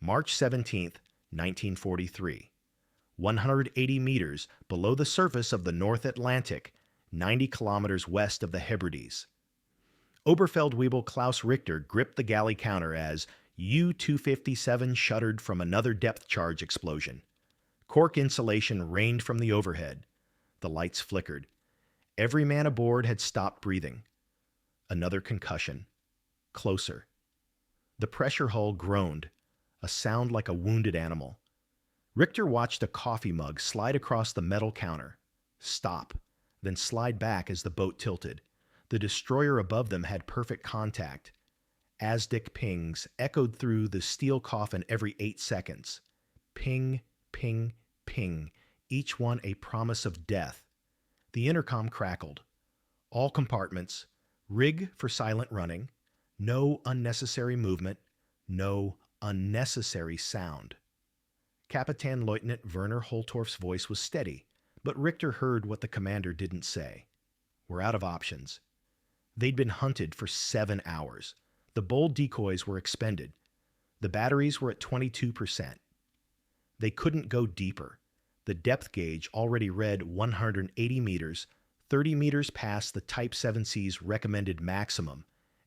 March 17, 1943. 180 meters below the surface of the North Atlantic, 90 kilometers west of the Hebrides. Oberfeldwebel Klaus Richter gripped the galley counter as U-257 shuddered from another depth charge explosion. Cork insulation rained from the overhead. The lights flickered. Every man aboard had stopped breathing. Another concussion. Closer. The pressure hull groaned, a sound like a wounded animal. Richter watched a coffee mug slide across the metal counter, stop, then slide back as the boat tilted. The destroyer above them had perfect contact. ASDIC pings echoed through the steel coffin every 8 seconds. Ping, ping, ping, each one a promise of death. The intercom crackled. All compartments, rig for silent running, no unnecessary movement, no unnecessary sound. Kapitän Leutnant Werner Holtorf's voice was steady, but Richter heard what the commander didn't say. We're out of options. They'd been hunted for 7 hours. The bold decoys were expended. The batteries were at 22%. They couldn't go deeper. The depth gauge already read 180 meters, 30 meters past the Type 7C's recommended maximum,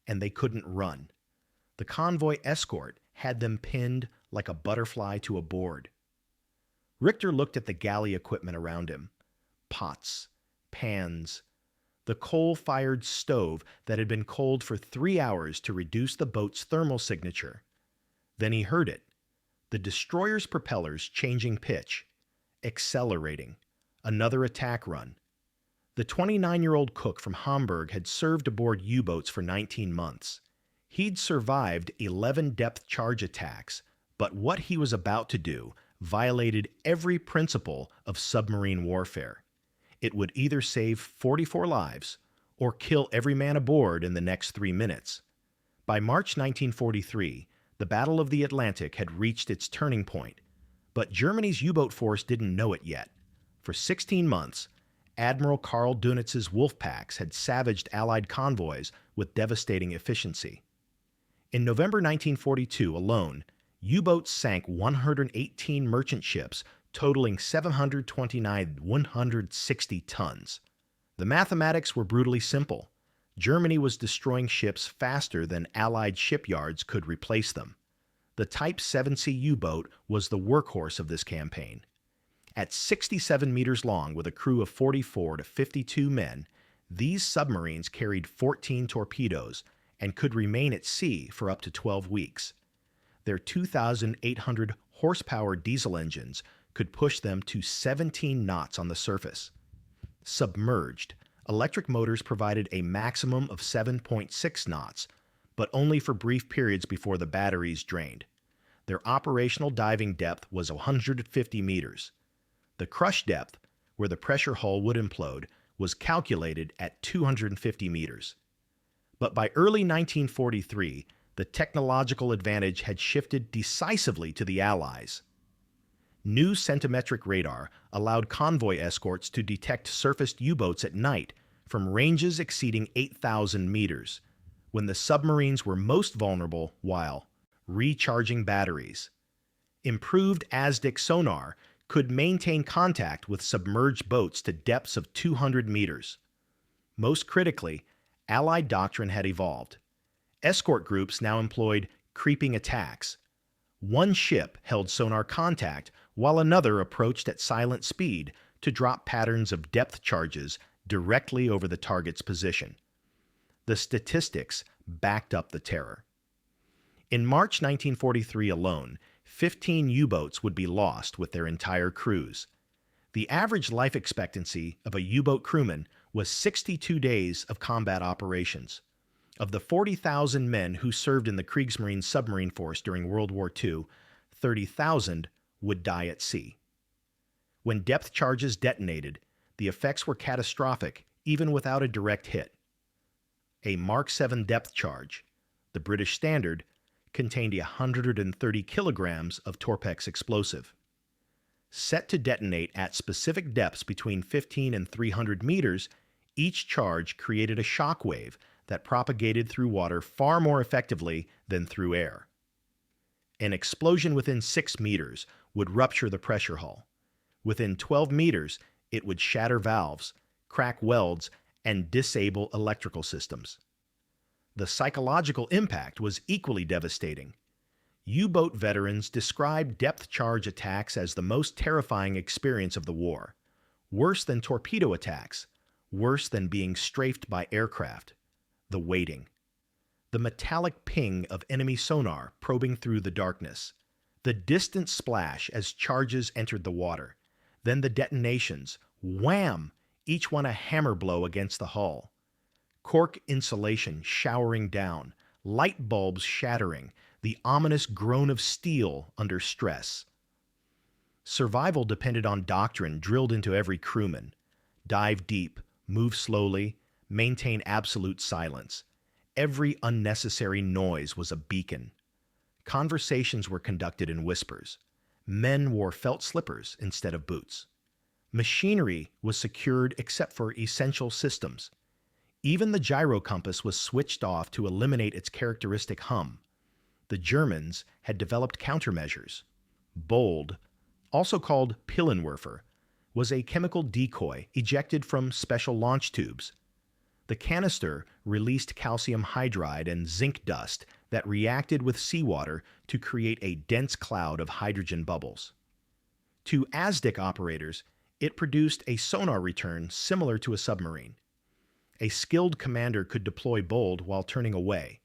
and they couldn't run. The convoy Escort had them pinned like a butterfly to a board. Richter looked at the galley equipment around him. Pots, pans, the coal-fired stove that had been cold for 3 hours to reduce the boat's thermal signature. Then he heard it. The destroyer's propellers changing pitch, accelerating. Another attack run. The 29-year-old cook from Hamburg had served aboard U-boats for 19 months. He'd survived 11 depth charge attacks, but what he was about to do violated every principle of submarine warfare. It would either save 44 lives or kill every man aboard in the next 3 minutes. By March 1943, the Battle of the Atlantic had reached its turning point, but Germany's U-boat force didn't know it yet. For 16 months, Admiral Karl Dönitz's wolf packs had savaged Allied convoys with devastating efficiency. In November 1942 alone, U-boats sank 118 merchant ships, totaling 729,160 tons. The mathematics were brutally simple. Germany was destroying ships faster than Allied shipyards could replace them. The Type 7C U-boat was the workhorse of this campaign. At 67 meters long with a crew of 44 to 52 men, these submarines carried 14 torpedoes and could remain at sea for up to 12 weeks. Their 2,800 horsepower diesel engines could push them to 17 knots on the surface. Submerged, electric motors provided a maximum of 7.6 knots, but only for brief periods before the batteries drained. Their operational diving depth was 150 meters. The crush depth, where the pressure hull would implode, was calculated at 250 meters. But by early 1943, the technological advantage had shifted decisively to the Allies. New centimetric radar allowed convoy escorts to detect surfaced U-boats at night from ranges exceeding 8,000 meters, when the submarines were most vulnerable while recharging batteries. Improved ASDIC sonar could maintain contact with submerged boats to depths of 200 meters. Most critically, Allied doctrine had evolved. Escort groups now employed creeping attacks. One ship held sonar contact while another approached at silent speed to drop patterns of depth charges directly over the target's position. The statistics backed up the terror. In March 1943 alone, 15 U-boats would be lost with their entire crews. The average life expectancy of a U-boat crewman was 62 days of combat operations. Of the 40,000 men who served in the Kriegsmarine submarine force during World War II, 30,000 would die at sea. When depth charges detonated, the effects were catastrophic even without a direct hit. A Mark 7 depth charge, the British standard, contained 130 kilograms of Torpex explosive. Set to detonate at specific depths between 15 and 300 meters, each charge created a shock wave that propagated through water far more effectively than through air. An explosion within 6 meters would rupture the pressure hull. Within 12 meters, it would shatter valves, crack welds, and disable electrical systems. The psychological impact was equally devastating. U-boat veterans described depth charge attacks as the most terrifying experience of the war, worse than torpedo attacks, worse than being strafed by aircraft. The waiting. The metallic ping of enemy sonar probing through the darkness. The distant splash as charges entered the water. Then the detonations, wham, each one a hammer blow against the hull. Cork insulation showering down, light bulbs shattering, the ominous groan of steel under stress. Survival depended on doctrine drilled into every crewman. Dive deep, move slowly, maintain absolute silence. Every unnecessary noise was a beacon. Conversations were conducted in whispers. Men wore felt slippers instead of boots. Machinery was secured except for essential systems. Even the gyro compass was switched off to eliminate its characteristic hum. The Germans had developed countermeasures. Bold, also called Pillenwerfer, was a chemical decoy ejected from special launch tubes. The canister released calcium hydride and zinc dust that reacted with seawater to create a dense cloud of hydrogen bubbles. To ASDIC operators, it produced a sonar return similar to a submarine. A skilled commander could deploy Bold while turning away,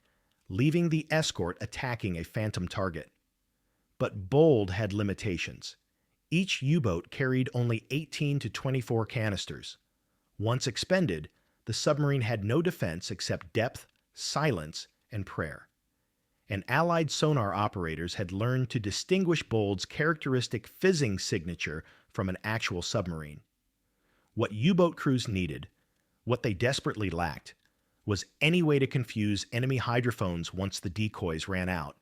leaving the Escort attacking a phantom target. But Bold had limitations. Each U-boat carried only 18 to 24 canisters. Once expended, the submarine had no defense except depth, silence, and prayer. And Allied sonar operators had learned to distinguish Bold's characteristic fizzing signature from an actual submarine. What U-boat crews needed, what they desperately lacked, was any way to confuse enemy hydrophones once the decoys ran out.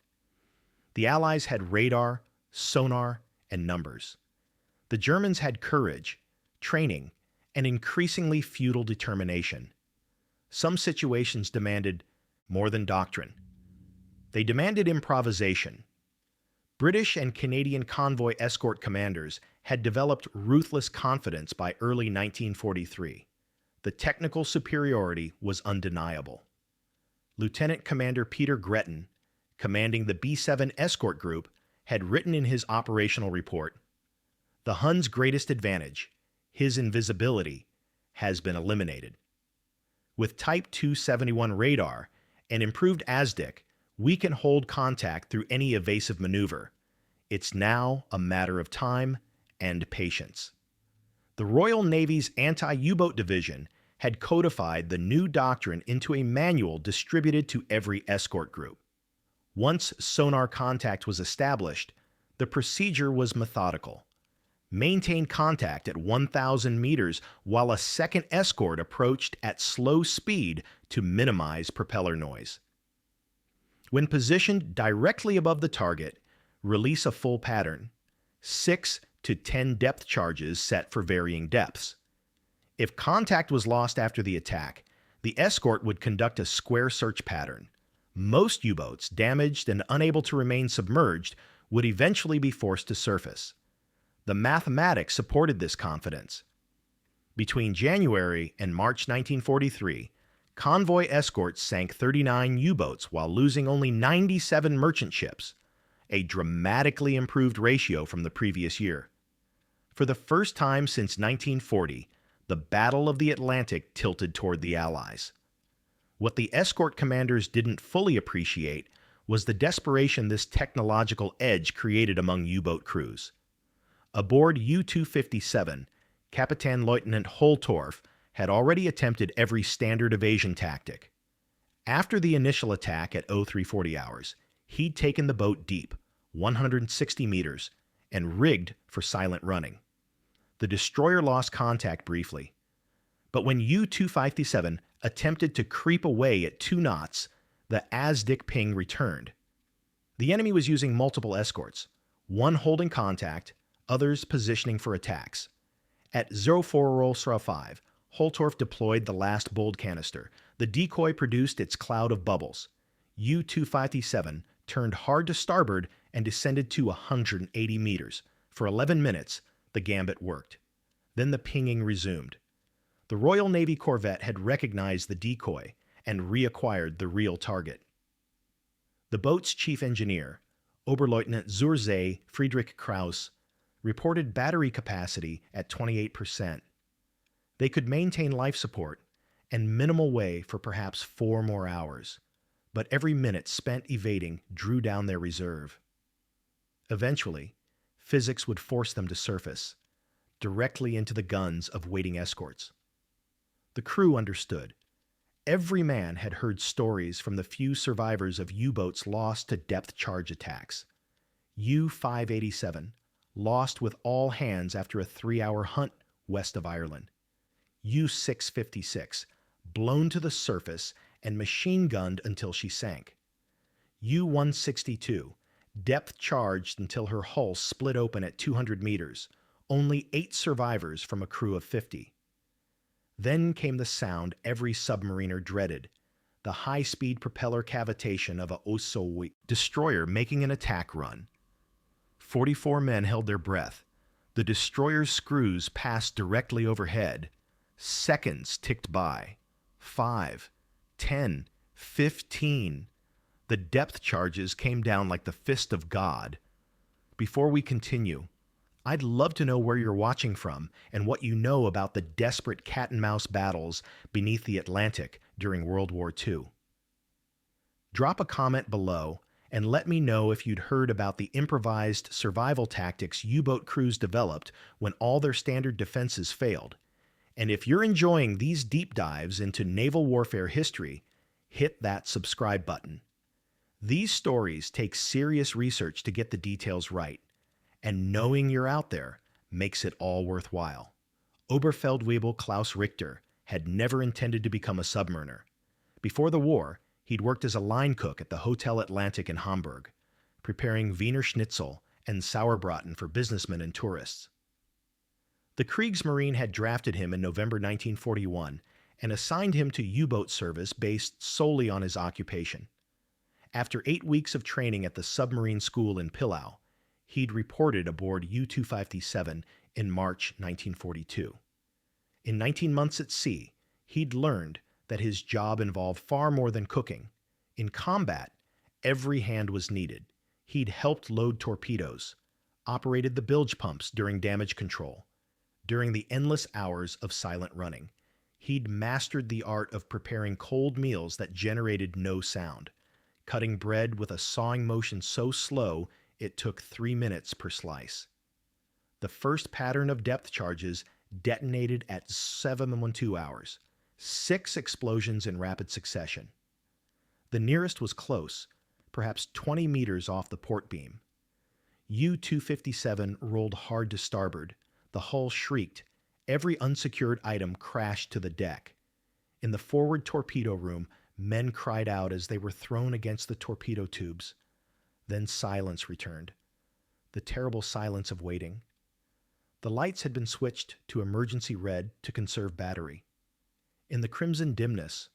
The Allies had radar, sonar, and numbers. The Germans had courage, training, and increasingly futile determination. Some situations demanded more than doctrine. They demanded improvisation. British and Canadian convoy escort commanders had developed ruthless confidence by early 1943. The technical superiority was undeniable. Lieutenant Commander Peter Gretton, commanding the B-7 escort group, had written in his operational report, "The Hun's greatest advantage, his invisibility, has been eliminated. With Type 271 radar and improved ASDIC, we can hold contact through any evasive maneuver. It's now a matter of time and patience." The Royal Navy's anti-U-boat division had codified the new doctrine into a manual distributed to every escort group. Once sonar contact was established, the procedure was methodical. Maintain contact at 1,000 meters while a second escort approached at slow speed to minimize propeller noise. When positioned directly above the target, release a full pattern, 6 to 10 depth charges set for varying depths. If contact was lost after the attack, the escort would conduct a square search pattern. Most U-boats, damaged and unable to remain submerged, would eventually be forced to surface. The mathematics supported this confidence. Between January and March 1943, convoy escorts sank 39 U-boats while losing only 97 merchant ships, a dramatically improved ratio from the previous year. For the first time since 1940, the Battle of the Atlantic tilted toward the Allies. What the escort commanders didn't fully appreciate was the desperation this technological edge created among U-boat crews. Aboard U-257, Captain Lieutenant Holtorf had already attempted every standard evasion tactic. After the initial attack at 0340 hours, he'd taken the boat deep, 160 meters, and rigged for silent running. The destroyer lost contact briefly, but when U-257 attempted to creep away at 2 knots, the ASDIC ping returned. The enemy was using multiple escorts, one holding contact, others positioning for attacks. At 0405, Holtorf deployed the last Bold canister. The decoy produced its cloud of bubbles. U-257 turned hard to starboard and descended to 180 meters. For 11 minutes, the gambit worked. Then the pinging resumed. The Royal Navy corvette had recognized the decoy and reacquired the real target. The boat's chief engineer, Oberleutnant zur See Friedrich Krauss, reported battery capacity at 28%. They could maintain life support and minimal way for perhaps 4 more hours, but every minute spent evading drew down their reserve. Eventually, physics would force them to surface, directly into the guns of waiting escorts. The crew understood. Every man had heard stories from the few survivors of U-boats lost to depth charge attacks. U-587, lost with all hands after a 3-hour hunt west of Ireland. U-656, blown to the surface and machine-gunned until she sank. U-162, depth-charged until her hull split open at 200 meters, only 8 survivors from a crew of 50. Then came the sound every submariner dreaded, the high-speed propeller cavitation of a WWII destroyer making an attack run. 44 men held their breath. The destroyer's screws passed directly overhead. Seconds ticked by. 5, 10, 15. The depth charges came down like the fist of God. Before we continue, I'd love to know where you're watching from and what you know about the desperate cat-and-mouse battles beneath the Atlantic during World War II. Drop a comment below and let me know if you'd heard about the improvised survival tactics U-boat crews developed when all their standard defenses failed. And if you're enjoying these deep dives into naval warfare history, hit that subscribe button. These stories take serious research to get the details right, and knowing you're out there makes it all worthwhile. Oberfeldwebel Klaus Richter had never intended to become a submariner. Before the war, he'd worked as a line cook at the Hotel Atlantic in Hamburg, preparing Wiener Schnitzel and Sauerbraten for businessmen and tourists. The Kriegsmarine had drafted him in November 1941 and assigned him to U-boat service based solely on his occupation. After 8 weeks of training at the submarine school in Pillau, he'd reported aboard U-257 in March 1942. In 19 months at sea, he'd learned that his job involved far more than cooking. In combat, every hand was needed. He'd helped load torpedoes, operated the bilge pumps during damage control. During the endless hours of silent running, he'd mastered the art of preparing cold meals that generated no sound, cutting bread with a sawing motion so slow it took 3 minutes per slice. The first pattern of depth charges detonated at 7:12 hours, 6 explosions in rapid succession. The nearest was close, perhaps 20 meters off the port beam. U-257 rolled hard to starboard. The hull shrieked. Every unsecured item crashed to the deck. In the forward torpedo room, men cried out as they were thrown against the torpedo tubes. Then silence returned, the terrible silence of waiting. The lights had been switched to emergency red to conserve battery. In the crimson dimness,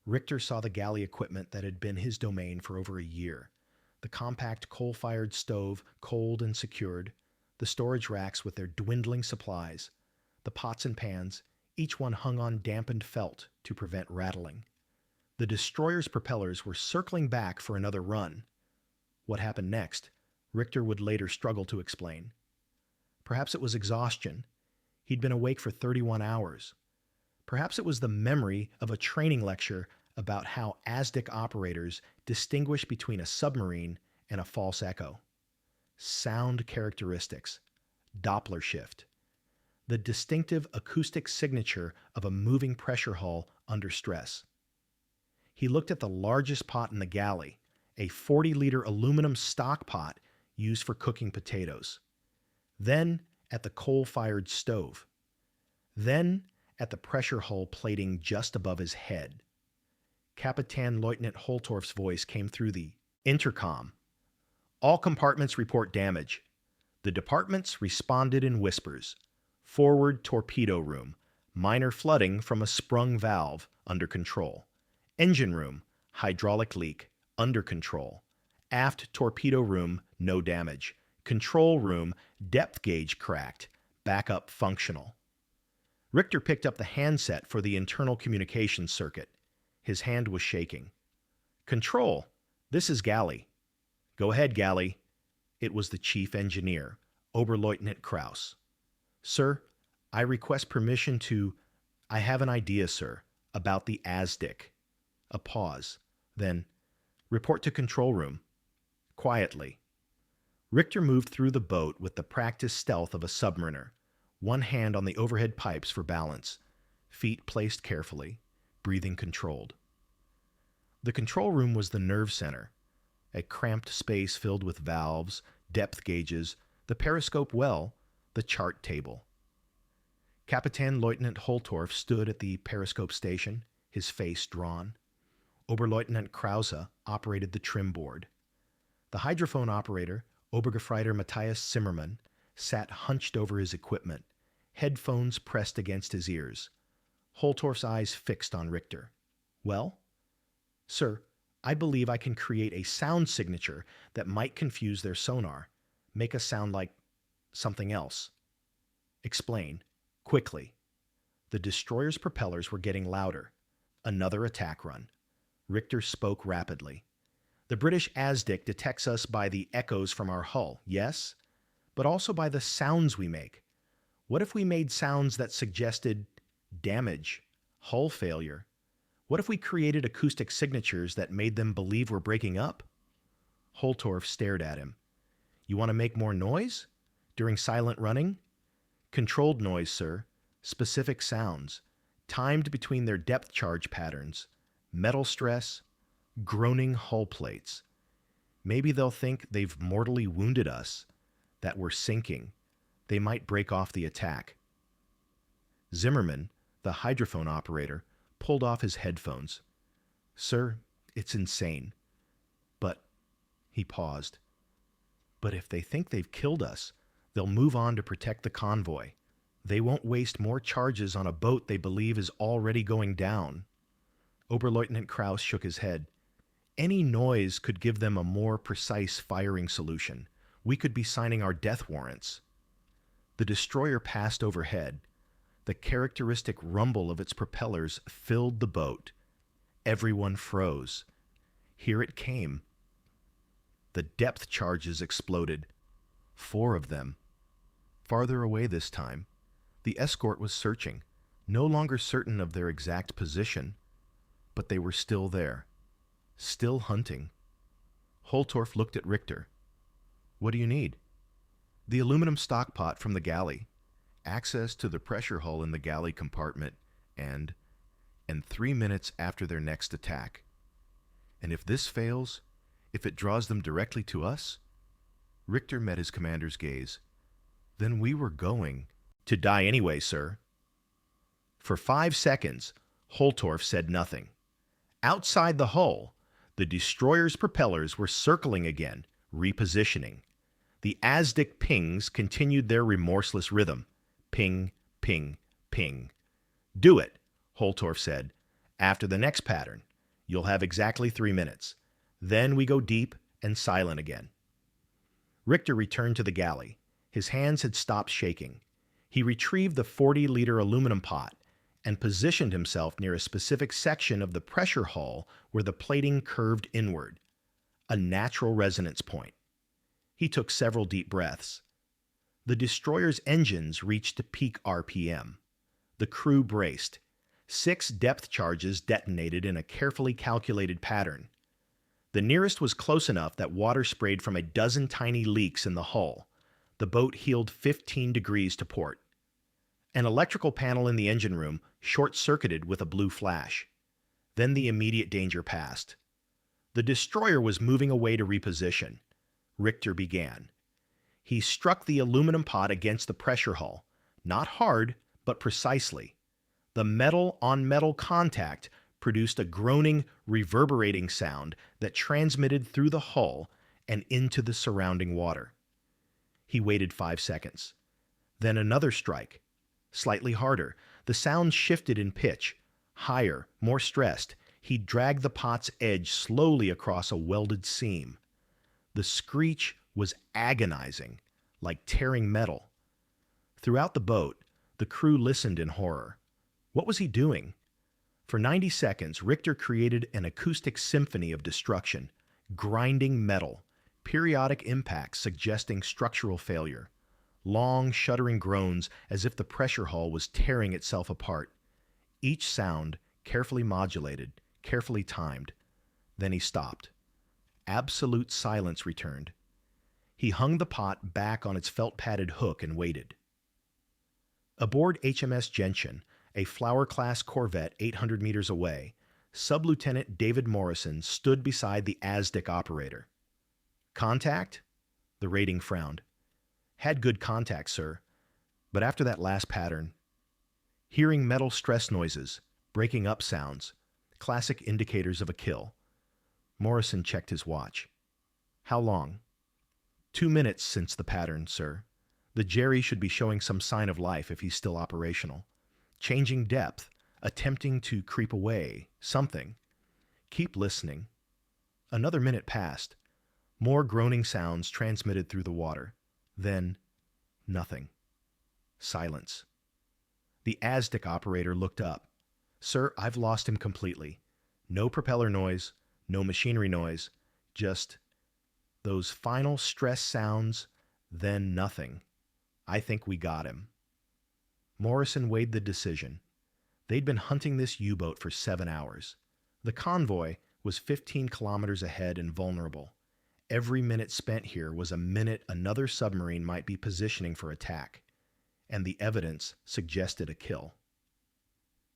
Richter saw the galley equipment that had been his domain for over a year. The compact coal-fired stove, cold and secured, the storage racks with their dwindling supplies, the pots and pans, each one hung on dampened felt to prevent rattling. The destroyer's propellers were circling back for another run. What happened next, Richter would later struggle to explain. Perhaps it was exhaustion. He'd been awake for 31 hours. Perhaps it was the memory of a training lecture about how ASDIC operators distinguish between a submarine and a false echo. Sound characteristics, Doppler shift, the distinctive acoustic signature of a moving pressure hull under stress. He looked at the largest pot in the galley, a 40-liter aluminum stock pot used for cooking potatoes. Then at the coal-fired stove. Then at the pressure hull plating just above his head. Kapitän Leutnant Holtorf's voice came through the intercom. All compartments report damage. The departments responded in whispers. Forward torpedo room. Minor flooding from a sprung valve, under control. Engine room. Hydraulic leak, under control. Aft torpedo room, no damage. Control room, depth gauge cracked. Backup functional. Richter picked up the handset for the internal communications circuit. His hand was shaking. Control, this is Galley. Go ahead, Galley. It was the chief engineer, Oberleutnant Kraus. Sir, I request permission to... I have an idea, sir, about the ASDIC. A pause. Then, report to control room. Quietly. Richter moved through the boat with the practiced stealth of a submariner, one hand on the overhead pipes for balance, feet placed carefully, breathing controlled. The control room was the nerve center, a cramped space filled with valves, depth gauges, the periscope well, the chart table. Kapitän Lieutenant Holtorf stood at the periscope station, his face drawn. Oberleutnant Krause operated the trim board. The hydrophone operator, Obergefreiter Matthias Zimmermann, sat hunched over his equipment, headphones pressed against his ears. Holtorf's eyes fixed on Richter. Well? Sir, I believe I can create a sound signature that might confuse their sonar, make us sound like something else. Explain, quickly. The destroyer's propellers were getting louder. Another attack run. Richter spoke rapidly. The British ASDIC detects us by the echoes from our hull, yes, but also by the sounds we make. What if we made sounds that suggested damage, hull failure? What if we created acoustic signatures that made them believe we're breaking up? Holtorf stared at him. You want to make more noise? During silent running? Controlled noise, sir. Specific sounds. Timed between their depth charge patterns. Metal stress. Groaning hull plates. Maybe they'll think they've mortally wounded us, that we're sinking. They might break off the attack. Zimmermann, the hydrophone operator, pulled off his headphones. Sir, it's insane. But, he paused. But if they think they've killed us, they'll move on to protect the convoy. They won't waste more charges on a boat they believe is already going down. Oberleutnant Kraus shook his head. Any noise could give them a more precise firing solution. We could be signing our death warrants. The destroyer passed overhead. The characteristic rumble of its propellers filled the boat. Everyone froze. Here it came. The depth charges exploded. 4 of them. Farther away this time. The Escort was searching, no longer certain of their exact position, but they were still there. Still hunting. Holtorf looked at Richter. What do you need? The aluminum stockpot from the galley, access to the pressure hull in the galley compartment, and 3 minutes after their next attack. And if this fails, if it draws them directly to us? Richter met his commander's gaze. Then we were going to die anyway, sir. For 5 seconds, Holtorf said nothing. Outside the hull, the destroyer's propellers were circling again, repositioning. The ASDIC pings continued their remorseless rhythm. Ping, ping, ping. Do it, Holtorf said. After the next pattern, you'll have exactly 3 minutes. Then we go deep and silent again. Richter returned to the galley. His hands had stopped shaking. He retrieved the 40-liter aluminum pot and positioned himself near a specific section of the pressure hull where the plating curved inward, a natural resonance point. He took several deep breaths. The destroyer's engines reached peak RPM. The crew braced. 6 depth charges detonated in a carefully calculated pattern. The nearest was close enough that water sprayed from a dozen tiny leaks in the hull. The boat heeled 15 degrees to port. An electrical panel in the engine room short-circuited with a blue flash. Then the immediate danger passed. The destroyer was moving away to reposition. Richter began. He struck the aluminum pot against the pressure hull, not hard, but precisely. The metal-on-metal contact produced a groaning, reverberating sound that transmitted through the hull and into the surrounding water. He waited 5 seconds. Then another strike. Slightly harder. The sound shifted in pitch. Higher, more stressed. He dragged the pot's edge slowly across a welded seam. The screech was agonizing, like tearing metal. Throughout the boat, the crew listened in horror. What was he doing? For 90 seconds, Richter created an acoustic symphony of destruction, grinding metal, periodic impacts suggesting structural failure, long, shuddering groans as if the pressure hull was tearing itself apart. Each sound carefully modulated, carefully timed. Then he stopped. Absolute silence returned. He hung the pot back on its felt-padded hook and waited. Aboard HMS Gentian, a Flower-class corvette 800 meters away, Sub-Lieutenant David Morrison stood beside the ASDIC operator. "Contact?" The rating frowned. "Had good contact, sir. But after that last pattern, hearing metal stress noises, breaking up sounds, classic indicators of a kill." Morrison checked his watch. "How long?" 2 minutes since the pattern, sir. The Jerry should be showing some sign of life if he's still operational. Changing depth, attempting to creep away, something. Keep listening." Another minute passed. More groaning sounds transmitted through the water. Then, nothing. Silence. The ASDIC operator looked up. "Sir, I've lost him completely. No propeller noise, no machinery noise, just those final stress sounds, then nothing. I think we got him." Morrison weighed the decision. They'd been hunting this U-boat for 7 hours. The convoy was 15 kilometers ahead and vulnerable. Every minute spent here was a minute another submarine might be positioning for attack, and the evidence suggested a kill.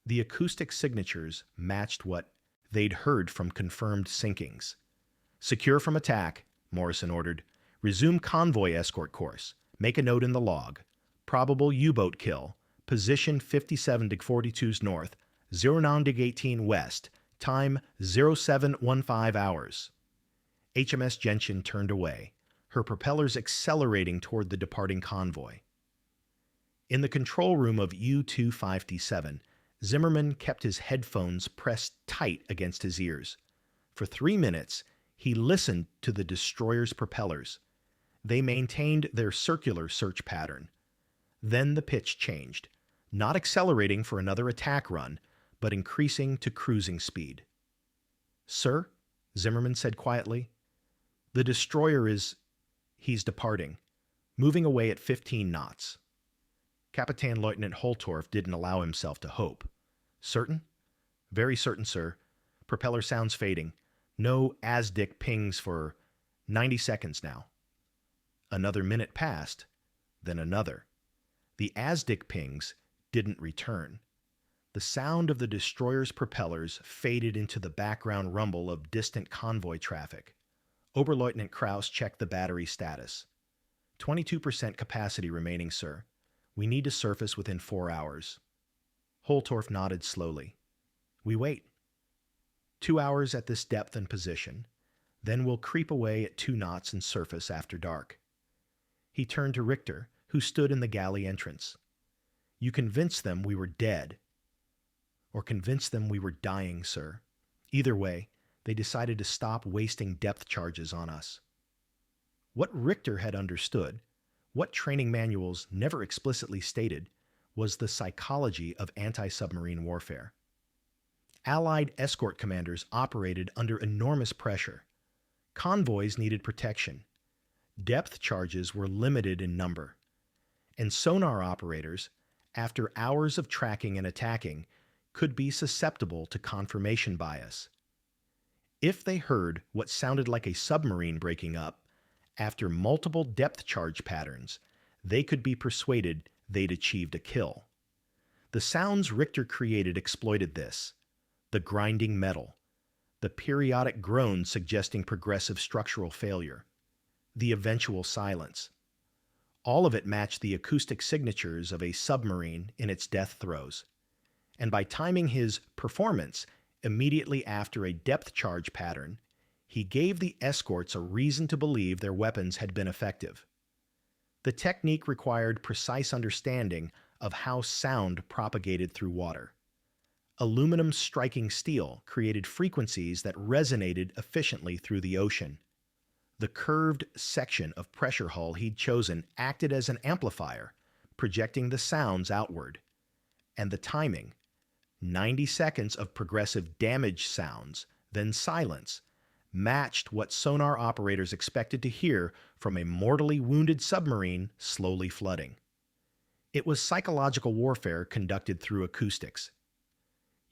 The acoustic signatures matched what they'd heard from confirmed sinkings. "Secure from attack," Morrison ordered. "Resume convoy escort course. Make a note in the log. Probable U-boat kill. Position 57 dig 42's north, 09 dig 18 west. Time 0715 hours." HMS Gentian turned away, her propellers accelerating toward the departing convoy. In the control room of U-257, Zimmerman kept his headphones pressed tight against his ears. For 3 minutes, he listened to the destroyer's propellers. They maintained their circular search pattern. Then the pitch changed, not accelerating for another attack run, but increasing to cruising speed. "Sir," Zimmerman said quietly, "the destroyer he's departing, moving away at 15 knots. Kapitän Lieutenant Holtorf didn't allow himself to hope. "Certain?" "Very certain, sir. Propeller sounds fading. No ASDIC pings for 90 seconds now." Another minute passed, then another. The ASDIC pings didn't return. The sound of the destroyer's propellers faded into the background rumble of distant convoy traffic. Oberleutnant Kraus checked the battery status. 22% capacity remaining, sir. We need to surface within 4 hours." Holtorf nodded slowly. "We wait. 2 hours at this depth and position. Then we'll creep away at 2 knots and surface after dark." He turned to Richter, who stood in the galley entrance. "You convinced them we were dead. Or convinced them we were dying, sir. Either way, they decided to stop wasting depth charges on us." What Richter had understood, what training manuals never explicitly stated, was the psychology of anti-submarine warfare. Allied escort commanders operated under enormous pressure. Convoys needed protection. Depth charges were limited in number. And sonar operators, after hours of tracking and attacking, could be susceptible to confirmation bias. If they heard what sounded like a submarine breaking up after multiple depth charge patterns, they could be persuaded they'd achieved a kill. The sounds Richter created exploited this: the grinding metal, the periodic groans suggesting progressive structural failure, the eventual silence. All of it matched the acoustic signatures of a submarine in its death throes. And by timing his performance immediately after a depth charge pattern, he gave the escorts a reason to believe their weapons had been effective. The technique required precise understanding of how sound propagated through water. Aluminum striking steel created frequencies that resonated efficiently through the ocean. The curved section of pressure hull he'd chosen acted as an amplifier, projecting the sounds outward. And the timing, 90 seconds of progressive damage sounds, then silence, matched what sonar operators expected to hear from a mortally wounded submarine slowly flooding. It was psychological warfare conducted through acoustics.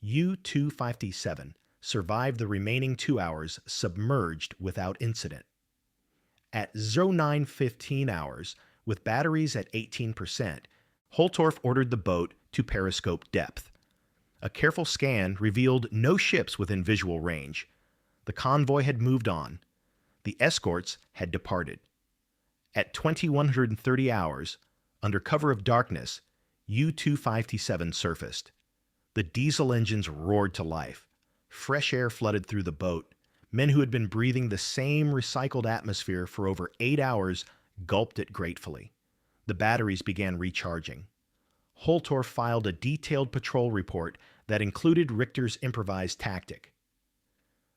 U-257 survived the remaining 2 hours submerged without incident. At 0915 hours, with batteries at 18%, Holtorf ordered the boat to periscope depth. A careful scan revealed no ships within visual range. The convoy had moved on. The escorts had departed. At 2130 hours, under cover of darkness, U-257 surfaced. The diesel engines roared to life. Fresh air flooded through the boat. Men who had been breathing the same recycled atmosphere for over 8 hours gulped it gratefully. The batteries began recharging. Holtorf filed a detailed patrol report that included Richter's improvised tactic.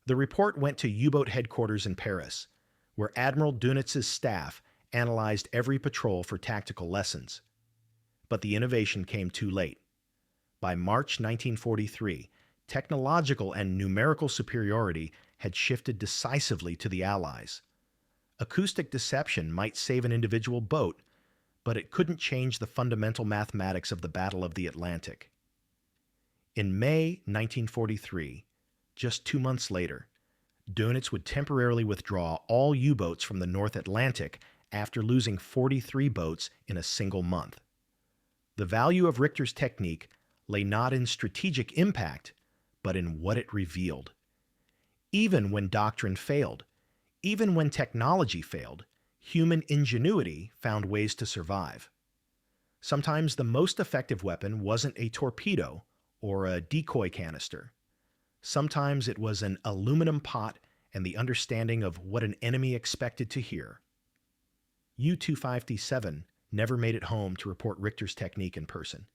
The report went to U-boat headquarters in Paris, where Admiral Dunitz's staff analyzed every patrol for tactical lessons. But the innovation came too late. By March 1943, technological and numerical superiority had shifted decisively to the Allies. Acoustic deception might save an individual boat, but it couldn't change the fundamental mathematics of the Battle of the Atlantic. In May 1943, just 2 months later, Dönitz would temporarily withdraw all U-boats from the North Atlantic after losing 43 boats in a single month. The value of Richter's technique lay not in strategic impact, but in what it revealed. Even when doctrine failed, even when technology failed, human ingenuity found ways to survive. Sometimes the most effective weapon wasn't a torpedo or a decoy canister. Sometimes it was an aluminum pot and the understanding of what an enemy expected to hear. U-257 never made it home to report Richter's technique in person.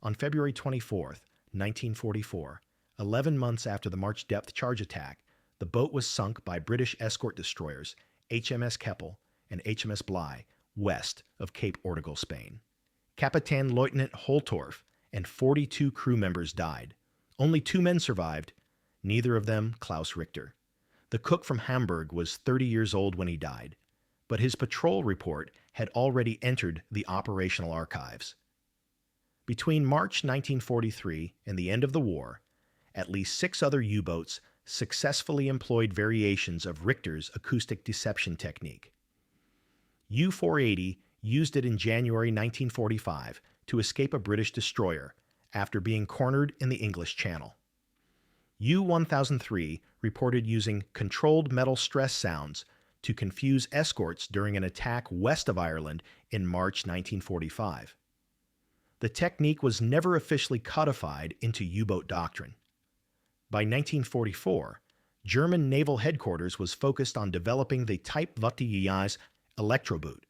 On February 24, 1944, 11 months after the March depth charge attack, the boat was sunk by British escort destroyers HMS Keppel and HMS Bligh west of Cape Ortegal, Spain. Captain Lieutenant Holtorf and 42 crew members died. Only 2 men survived, neither of them Klaus Richter. The cook from Hamburg was 30 years old when he died, but his patrol report had already entered the operational archives. Between March 1943 and the end of the war, at least 6 other U-boats successfully employed variations of Richter's acoustic deception technique. U-480 used it in January 1945 to escape a British destroyer after being cornered in the English Channel. U-1003 reported using controlled metal stress sounds to confuse escorts during an attack west of Ireland in March 1945. The technique was never officially codified into U-boat doctrine. By 1944, German naval headquarters was focused on developing the Type WWII's Electroboot,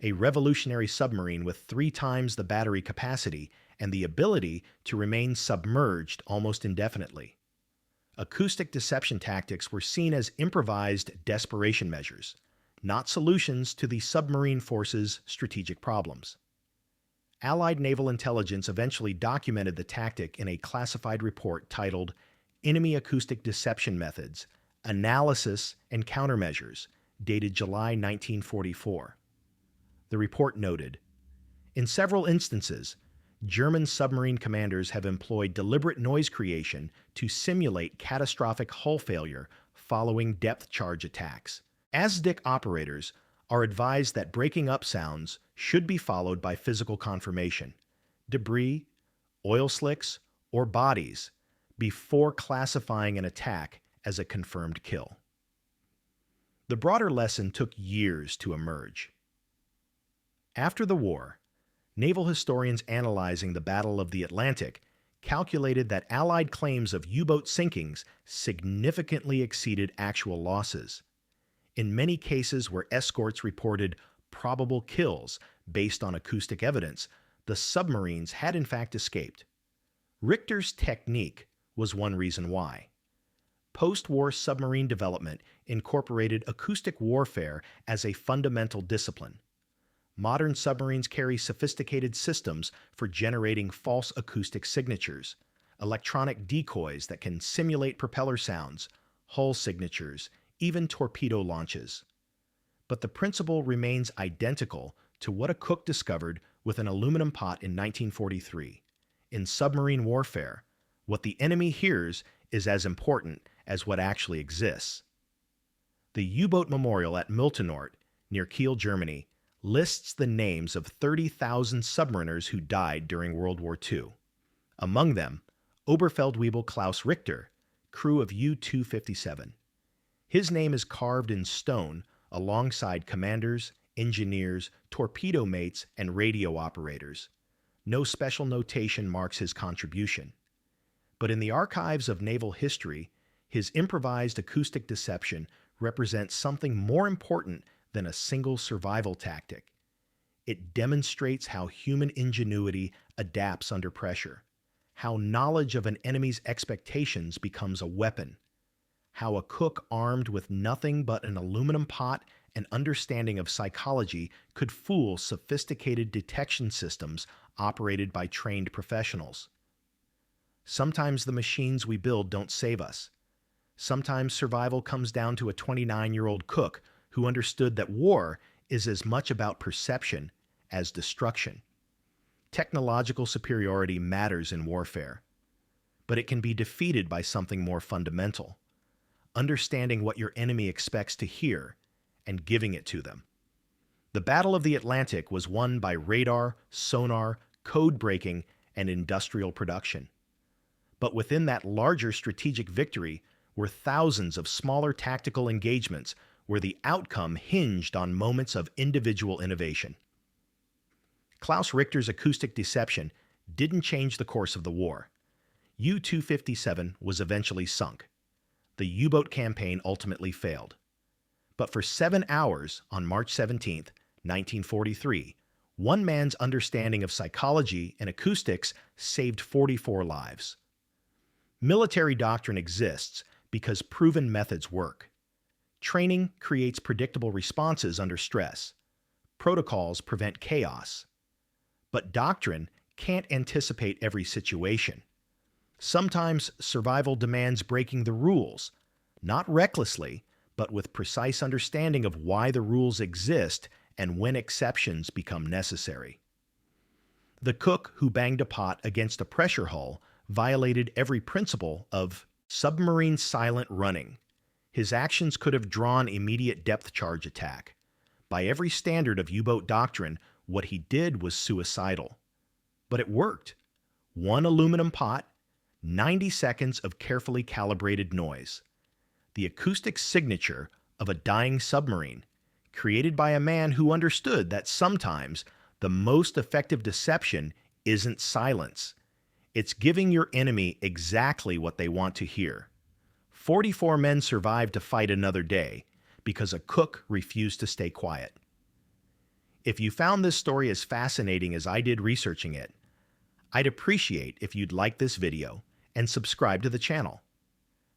a revolutionary submarine with 3 times the battery capacity and the ability to remain submerged almost indefinitely. Acoustic deception tactics were seen as improvised desperation measures, not solutions to the submarine force's strategic problems. Allied naval intelligence eventually documented the tactic in a classified report titled Enemy Acoustic Deception Methods, Analysis and Countermeasures, dated July 1944. The report noted, in several instances, German submarine commanders have employed deliberate noise creation to simulate catastrophic hull failure following depth charge attacks. ASDIC operators are advised that breaking up sounds should be followed by physical confirmation, debris, oil slicks, or bodies before classifying an attack as a confirmed kill. The broader lesson took years to emerge. After the war, naval historians analyzing the Battle of the Atlantic calculated that Allied claims of U-boat sinkings significantly exceeded actual losses. In many cases where escorts reported probable kills based on acoustic evidence, the submarines had in fact escaped. Richter's technique was one reason why. Post-war submarine development incorporated acoustic warfare as a fundamental discipline. Modern submarines carry sophisticated systems for generating false acoustic signatures, electronic decoys that can simulate propeller sounds, hull signatures, even torpedo launches. But the principle remains identical to what a cook discovered with an aluminum pot in 1943. In submarine warfare, what the enemy hears is as important as what actually exists. The U-boat memorial at Miltonort, near Kiel, Germany, lists the names of 30,000 submariners who died during World War II. Among them, Oberfeldwebel Klaus Richter, crew of U-257. His name is carved in stone alongside commanders, engineers, torpedo mates, and radio operators. No special notation marks his contribution. But in the archives of naval history, his improvised acoustic deception represents something more important than a single survival tactic. It demonstrates how human ingenuity adapts under pressure, how knowledge of an enemy's expectations becomes a weapon, how a cook armed with nothing but an aluminum pot and understanding of psychology could fool sophisticated detection systems operated by trained professionals. Sometimes the machines we build don't save us. Sometimes survival comes down to a 29-year-old cook who understood that war is as much about perception as destruction. Technological superiority matters in warfare, but it can be defeated by something more fundamental: understanding what your enemy expects to hear and giving it to them. The Battle of the Atlantic was won by radar, sonar, code breaking, and industrial production. But within that larger strategic victory were thousands of smaller tactical engagements where the outcome hinged on moments of individual innovation. Klaus Richter's acoustic deception didn't change the course of the war. U-257 was eventually sunk. The U-boat campaign ultimately failed. But for 7 hours on March 17, 1943, one man's understanding of psychology and acoustics saved 44 lives. Military doctrine exists because proven methods work. Training creates predictable responses under stress. Protocols prevent chaos. But doctrine can't anticipate every situation. Sometimes survival demands breaking the rules, not recklessly, but with precise understanding of why the rules exist and when exceptions become necessary. The cook who banged a pot against a pressure hull violated every principle of submarine silent running. His actions could have drawn immediate depth charge attack. By every standard of U-boat doctrine, what he did was suicidal. But it worked. One aluminum pot, 90 seconds of carefully calibrated noise. The acoustic signature of a dying submarine, created by a man who understood that sometimes the most effective deception isn't silence. It's giving your enemy exactly what they want to hear. 44 men survived to fight another day because a cook refused to stay quiet. If you found this story as fascinating as I did researching it, I'd appreciate if you'd like this video and subscribe to the channel.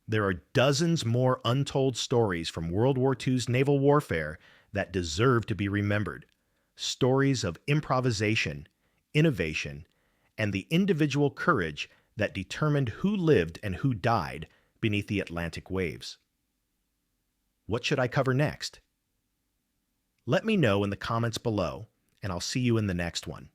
There are dozens more untold stories from World War II's naval warfare that deserve to be remembered. Stories of improvisation, innovation, and the individual courage that determined who lived and who died beneath the Atlantic waves. What should I cover next? Let me know in the comments below, and I'll see you in the next one.